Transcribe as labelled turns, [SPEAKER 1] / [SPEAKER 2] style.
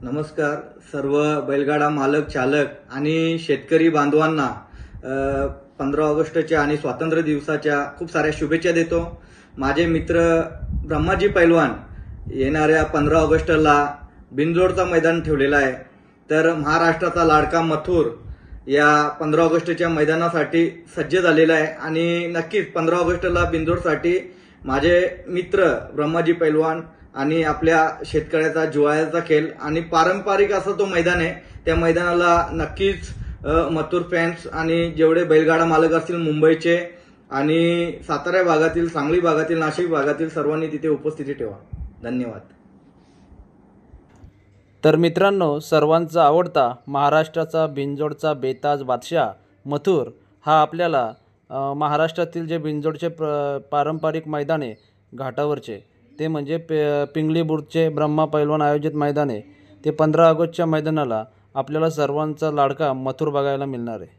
[SPEAKER 1] नमस्कार सर्व बैलगाडा मालक चालक आणि शेतकरी बांधवांना 15 ऑगस्टच्या आणि स्वातंत्र्य दिवसाच्या खूप साऱ्या शुभेच्छा देतो। माझे मित्र ब्रह्माजी पैलवान येणाऱ्या 15 ऑगस्टला बिनजोडचा मैदान ठेवलेला आहे। तर महाराष्ट्राचा लाडका मथुर या 15 ऑगस्टच्या मैदानासाठी सज्ज झालेला आहे आणि नक्कीच 15 ऑगस्टला बिनजोडसाठी माझे मित्र ब्रह्माजी पैलवान आणि आपल्या शेतकऱ्याचा जिव्हाळ्याचा खेळ आणि पारंपरिक असं तो मैदान आहे। त्या मैदानाला नक्कीच मथुर फॅन्स आणि जेवढे बैलगाडा मालक असतील मुंबईचे आणि सातारा भागातील, सांगली भागातील, नाशिक भागातील सर्वांनी तिथे उपस्थिती ठेवा। धन्यवाद।
[SPEAKER 2] तर मित्रांनो, सर्वांचा आवडता महाराष्ट्राचा बिनजोडचा बेताज बादशाह मथुर हा आपल्याला महाराष्ट्रातील जे बिनजोडचे पारंपरिक मैदाने घाटावरचे ते म्हणजे पिंगली बुर्जचे ब्रह्मा पैलवान आयोजित मैदान आहे, ते 15 ऑगस्टच्या मैदानाला आपल्याला सर्वांचा लाडका मथुर बघायला मिळणार आहे।